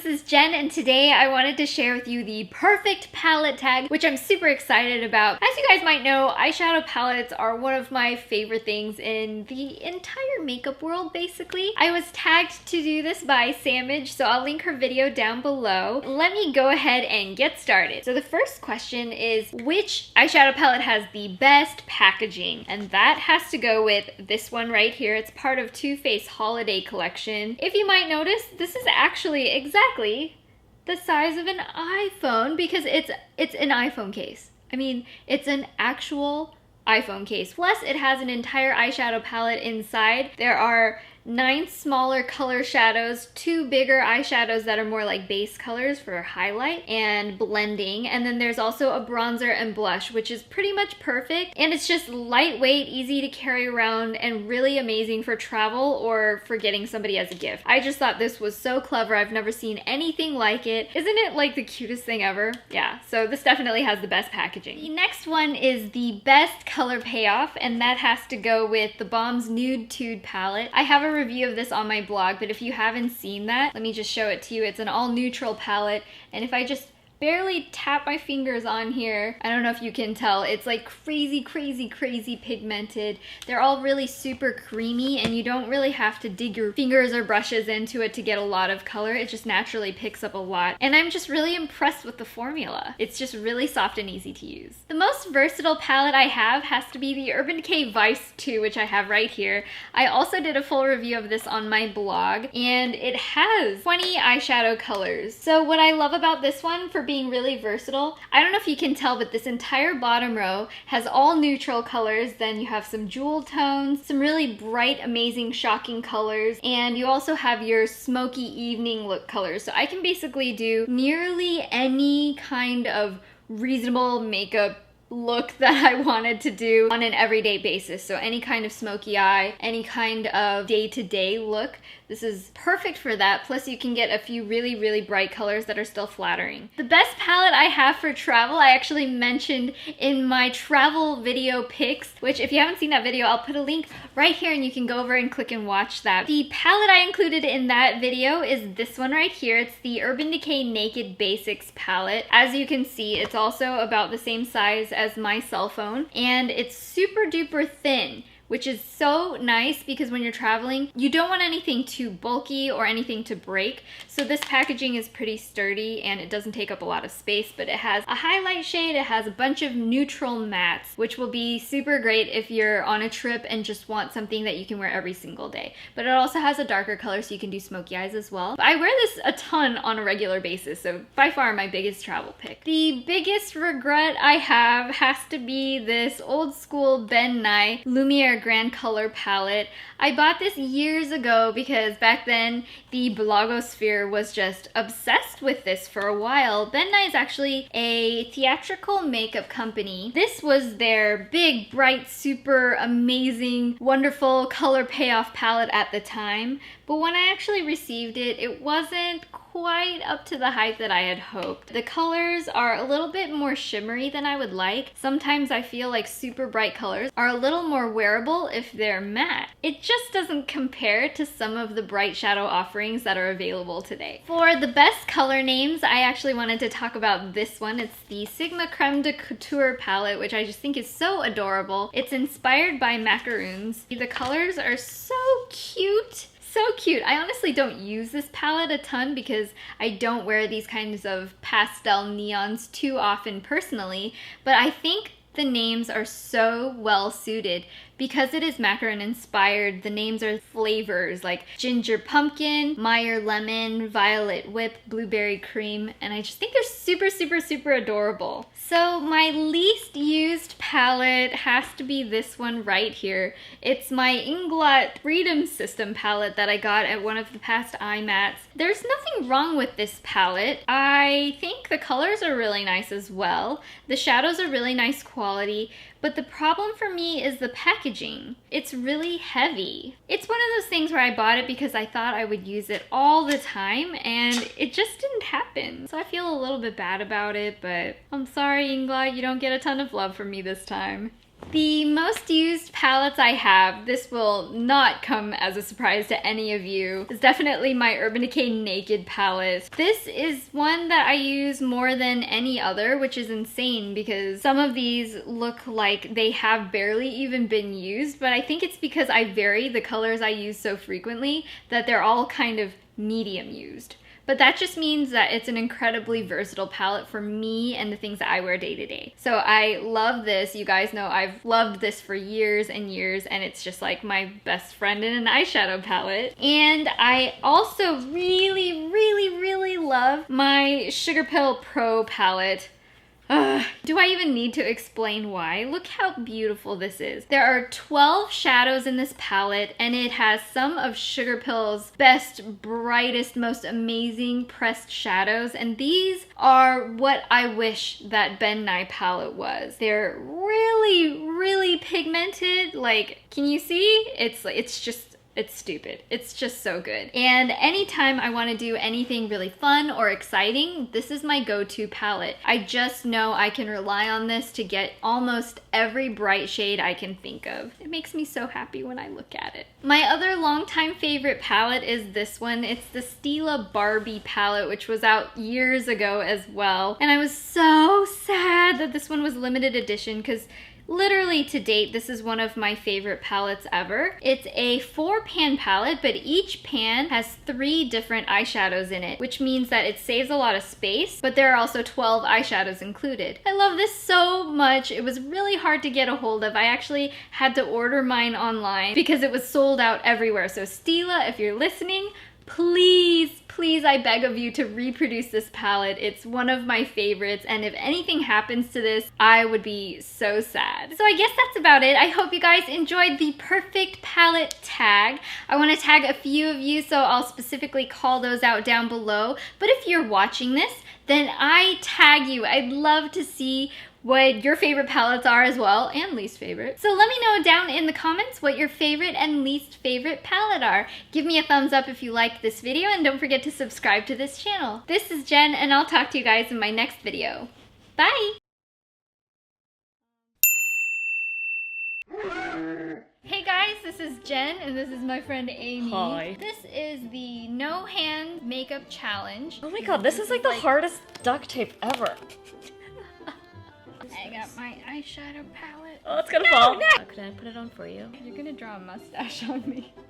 this is Jen, and today I wanted to share with you the perfect palette tag, which I'm super excited about. As you guys might know, eyeshadow palettes are one of my favorite things in the entire makeup world, basically. I was tagged to do this by Samage, so I'll link her video down below. Let me go ahead and get started. So the first question is, which eyeshadow palette has the best packaging? And that has to go with this one right here. It's part of Too Faced Holiday Collection. If you might notice, this is actually exactly the size of an iPhone because it's an iPhone case. I mean, it's an actual iPhone case. Plus, it has an entire eyeshadow palette inside. There are 9 smaller color shadows, 2 bigger eyeshadows that are more like base colors for highlight and blending, and then there's also a bronzer and blush, which is pretty much perfect, and it's just lightweight, easy to carry around, and really amazing for travel or for getting somebody as a gift. I just thought this was so clever. I've never seen anything like it. Isn't it like the cutest thing ever? Yeah, so this definitely has the best packaging. The next one is the best color payoff, and that has to go with the Balm's Nude'tude palette. I have a review of this on my blog, but if you haven't seen that, let me just show it to you. It's an all neutral palette, and if I just barely tap my fingers on here, I don't know if you can tell, it's like crazy pigmented. They're all really super creamy, and you don't really have to dig your fingers or brushes into it to get a lot of color. It just naturally picks up a lot, and I'm just really impressed with the formula. It's just really soft and easy to use. The most versatile palette I have has to be the Urban Decay Vice 2, which I have right here. I also did a full review of this on my blog, and it has 20 eyeshadow colors. So what I love about this one for being really versatile, I don't know if you can tell, but this entire bottom row has all neutral colors. Then you have some jewel tones, some really bright, amazing, shocking colors, and you also have your smoky evening look colors. So I can basically do nearly any kind of reasonable makeup look that I wanted to do on an everyday basis. So any kind of smoky eye, any kind of day-to-day look, this is perfect for that. Plus you can get a few really bright colors that are still flattering. The best palette I have for travel, I actually mentioned in my travel video pics, which if you haven't seen that video, I'll put a link right here and you can go over and click and watch that. The palette I included in that video is this one right here. It's the Urban Decay Naked Basics palette. As you can see, it's also about the same size as my cell phone, and it's super duper thin, which is so nice because when you're traveling, you don't want anything too bulky or anything to break. So this packaging is pretty sturdy and it doesn't take up a lot of space, but it has a highlight shade, it has a bunch of neutral mattes, which will be super great if you're on a trip and just want something that you can wear every single day. But it also has a darker color so you can do smoky eyes as well. I wear this a ton on a regular basis, so by far my biggest travel pick. The biggest regret I have has to be this old school Ben Nye Lumiere Grande color palette. I bought this years ago because back then the blogosphere was just obsessed with this for a while. Ben Nye is actually a theatrical makeup company. This was their big, bright, super amazing, wonderful color payoff palette at the time. But when I actually received it, it wasn't quite up to the hype that I had hoped. The colors are a little bit more shimmery than I would like. Sometimes I feel like super bright colors are a little more wearable if they're matte. It just doesn't compare to some of the bright shadow offerings that are available today. For the best color names, I actually wanted to talk about this one. It's the Sigma Creme de Couture palette, which I just think is so adorable. It's inspired by macaroons. The colors are so cute. So cute. I honestly don't use this palette a ton because I don't wear these kinds of pastel neons too often personally, but I think the names are so well suited because it is macaron inspired. The names are flavors like ginger pumpkin, Meyer lemon, violet whip, blueberry cream, and I just think they're super adorable. So my least used palette has to be this one right here. It's my Inglot Freedom System palette that I got at one of the past iMats. There's nothing wrong with this palette. I think the colors are really nice as well. The shadows are really nice quality, but the problem for me is the packaging. It's really heavy. It's one of those things where I bought it because I thought I would use it all the time, and it just didn't happen. So I feel a little bit bad about it, but I'm sorry, Inglot, you don't get a ton of love from me this time. The most used palettes I have, this will not come as a surprise to any of you, is definitely my Urban Decay Naked palette. This is one that I use more than any other, which is insane because some of these look like they have barely even been used, but I think it's because I vary the colors I use so frequently that they're all kind of medium used. But that just means that it's an incredibly versatile palette for me and the things that I wear day to day. So I love this. You guys know I've loved this for years and years, and it's just like my best friend in an eyeshadow palette. And I also really love my Sugarpill Pro Palette. Do I even need to explain why? Look how beautiful this is. There are 12 shadows in this palette, and it has some of Sugarpill's best, brightest, most amazing pressed shadows, and these are what I wish that Ben Nye palette was. They're really pigmented. Like, can you see? It's stupid. It's just so good. And anytime I want to do anything really fun or exciting, this is my go-to palette. I just know I can rely on this to get almost every bright shade I can think of. It makes me so happy when I look at it. My other longtime favorite palette is this one. It's the Stila Barbie palette, which was out years ago as well. And I was so sad that this one was limited edition because literally to date, this is one of my favorite palettes ever. It's a 4-pan palette, but each pan has 3 different eyeshadows in it, which means that it saves a lot of space, but there are also 12 eyeshadows included. I love this so much. It was really hard to get a hold of. I actually had to order mine online because it was sold out everywhere. So Stila, if you're listening, please, I beg of you to reproduce this palette. It's one of my favorites, and if anything happens to this, I would be so sad. So I guess that's about it. I hope you guys enjoyed the perfect palette tag. I want to tag a few of you, so I'll specifically call those out down below. But if you're watching this, then I tag you. I'd love to see what your favorite palettes are as well, and least favorite. So let me know down in the comments what your favorite and least favorite palette are. Give me a thumbs up if you liked this video, and don't forget to subscribe to this channel. This is Jen, and I'll talk to you guys in my next video. Bye! Hey guys, this is Jen, and this is my friend Amy. Hi. This is the no hand makeup challenge. Oh my god, this is like the hardest duct tape ever. I got my eyeshadow palette. Oh, it's gonna fall. No. Can I put it on for you? You're gonna draw a mustache on me.